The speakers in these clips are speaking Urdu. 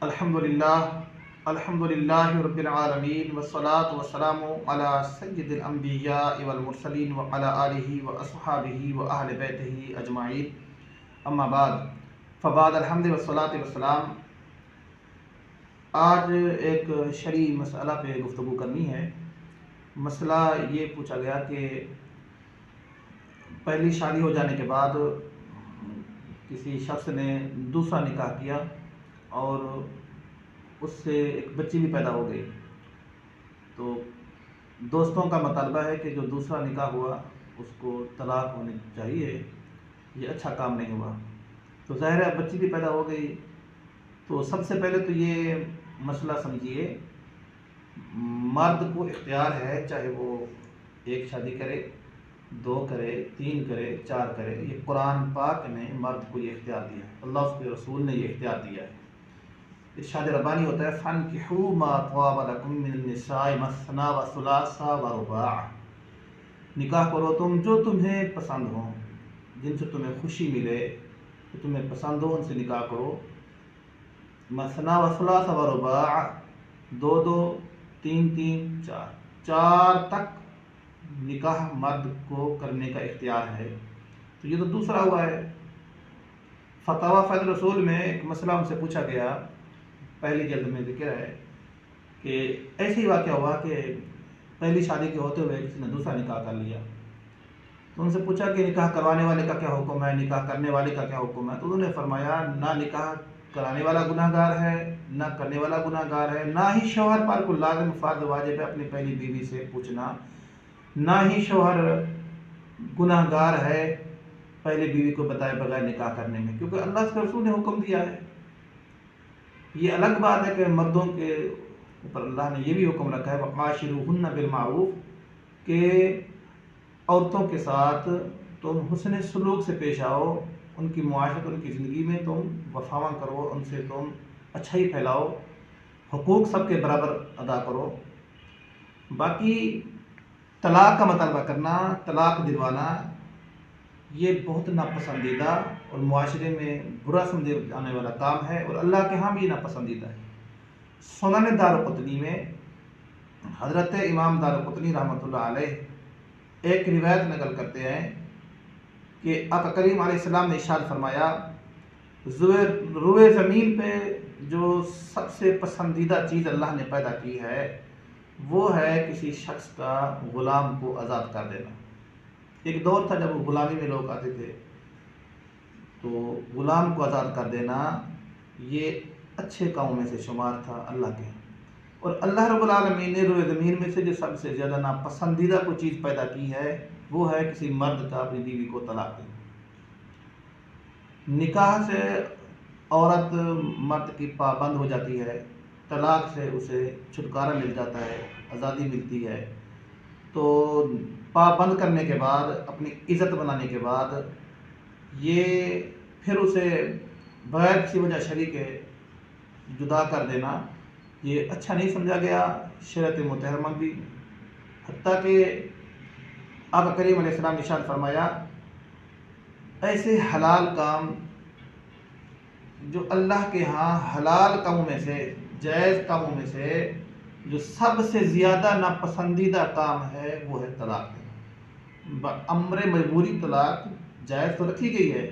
الحمدللہ رب العالمین والصلاة والسلام علی سید الانبیاء والمرسلین وعلی آلہ واصحابہ واہل بیتہ اجمعین، اما بعد فبعد الحمد والصلاة والسلام۔ آج ایک شرعی مسئلہ پہ گفتگو کرنی ہے۔ مسئلہ یہ پوچھا گیا کہ پہلی شادی ہو جانے کے بعد کسی شخص نے دوسرا نکاح کیا اور اس سے ایک بچی بھی پیدا ہو گئی، تو دوستوں کا مطالبہ ہے کہ جو دوسرا نکاح ہوا اس کو طلاق ہونی چاہیے، یہ اچھا کام نہیں ہوا۔ تو ظاہر ہے بچی بھی پیدا ہو گئی، تو سب سے پہلے تو یہ مسئلہ سمجھیے، مرد کو اختیار ہے، چاہے وہ ایک شادی کرے، 2 کرے، 3 کرے، 4 کرے۔ یہ قرآن پاک نے مرد کو یہ اختیار دیا ہے، اللہ اس کے رسول نے یہ اختیار دیا ہے۔ ارشاد ربانی ہوتا ہے فَانْكِحُوا مَا طَابَ لَكُم مِّنَ النِّسَاءِ مَثْنَىٰ وَثُلَاثَ وَرُبَاعَ۔ نکاح کرو تم جو تمہیں پسند ہو، جن سے تمہیں خوشی ملے، جو تمہیں پسند ہو، ان سے نکاح کرو۔ مثنیٰ وثلاث ورباع، 2 3 4، 4 تک نکاح مرد کو کرنے کا اختیار ہے۔ تو یہ تو دوسرا ہوا ہے۔ فتاویٰ فیض رسول میں ایک مسئلہ ان سے پوچھا گیا، پہلی جلد میں ذکر ہے کہ ایسے ہی واقعہ ہوا کہ پہلی شادی کے ہوتے ہوئے کسی نے دوسرا نکاح کر لیا، تو ان سے پوچھا کہ نکاح کروانے والے کا کیا حکم ہے، نکاح کرنے والے کا کیا حکم ہے؟ تو انہوں نے فرمایا نہ نکاح کرانے والا گناہ گار ہے، نہ کرنے والا گناہ گار ہے، نہ ہی شوہر پر کوئی لازم فرض واجب ہے اپنی پہلی بیوی سے پوچھنا، نہ ہی شوہر گناہ گار ہے پہلی بیوی کو بتائے بغیر نکاح کرنے میں، کیونکہ اللہ کے رسول نے حکم دیا ہے۔ یہ الگ بات ہے کہ مردوں کے اوپر اللہ نے یہ بھی حکم رکھا ہے وَقَاشِرُوهُنَّ بِالْمَعْرُوفِ کہ عورتوں کے ساتھ تم حسن سلوک سے پیش آؤ، ان کی معاشرت، ان کی زندگی میں تم وفاواں کرو، ان سے تم اچھائی پھیلاؤ، حقوق سب کے برابر ادا کرو۔ باقی طلاق کا مطالبہ کرنا، طلاق دلوانا، یہ بہت ناپسندیدہ اور معاشرے میں برا سمجھے جانے والا کام ہے، اور اللہ کے ہاں بھی ناپسندیدہ ہے۔ سنن دارقطنی میں حضرت امام دارقطنی رحمۃ اللہ علیہ ایک روایت نقل کرتے ہیں کہ آقا کریم علیہ السلام نے ارشاد فرمایا، روئے زمین پہ جو سب سے پسندیدہ چیز اللہ نے پیدا کی ہے وہ ہے کسی شخص کا غلام کو آزاد کر دینا۔ ایک دور تھا جب غلامی میں لوگ آتے تھے، تو غلام کو آزاد کر دینا یہ اچھے کاموں میں سے شمار تھا اللہ کے، اور اللہ رب العالمین نے روئے زمین میں سے جو سب سے زیادہ ناپسندیدہ کوئی چیز پیدا کی ہے وہ ہے کسی مرد کا اپنی بیوی کو طلاق دینا۔ نکاح سے عورت مرد کی پابند ہو جاتی ہے، طلاق سے اسے چھٹکارا مل جاتا ہے، آزادی ملتی ہے۔ تو پابند کرنے کے بعد، اپنی عزت بنانے کے بعد، یہ پھر اسے بغیر کسی وجہ شرعی کے جدا کر دینا یہ اچھا نہیں سمجھا گیا شریعت محترمہ بھی، حتیٰ کہ آقا کریم علیہ السلام نے ارشاد فرمایا ایسے حلال کام جو اللہ کے ہاں حلال کاموں میں سے، جائز کاموں میں سے جو سب سے زیادہ ناپسندیدہ کام ہے وہ ہے طلاق دینا۔ امر مجبوری طلاق جائز تو رکھی گئی ہے،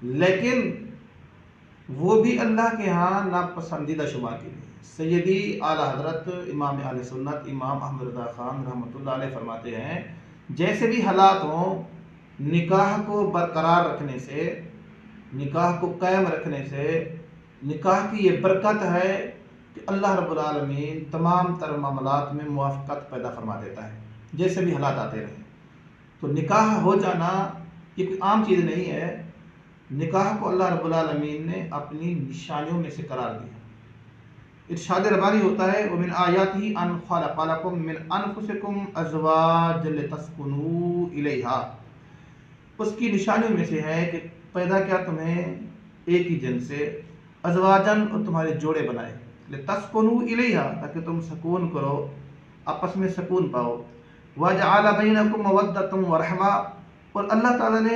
لیکن وہ بھی اللہ کے ہاں ناپسندیدہ شمار کی گئی۔ سیدی اعلیٰ حضرت امام اہل سنت امام احمد رضا خان رحمۃ اللہ علیہ فرماتے ہیں جیسے بھی حالات ہوں، نکاح کو برقرار رکھنے سے، نکاح کو قائم رکھنے سے نکاح کی یہ برکت ہے کہ اللہ رب العالمین تمام تر معاملات میں موافقت پیدا فرما دیتا ہے، جیسے بھی حالات آتے رہیں۔ تو نکاح ہو جانا یہ کوئی عام چیز نہیں ہے، نکاح کو اللہ رب العالمین نے اپنی نشانیوں میں سے قرار دیا۔ ارشاد ربانی ہوتا ہے وَمِنْ آیَاتِهِ أَنْ خَلَقَ لَكُم مِّنْ أَنفُسِكُمْ أَزْوَاجًا لِتَسْكُنُوا إِلَيْهَا، اس کی نشانیوں میں سے ہے کہ پیدا کیا تمہیں ایک ہی جن سے، ازواجن، اور تمہارے جوڑے بنائے، لِتَسْكُنُوا إِلَيْهَا تاکہ تم سکون کرو، آپس میں سکون پاؤ، وَجَعَلَ بَيْنَكُمْ مَوَدَّةً وَرَحْمَةً، اور اللہ تعالیٰ نے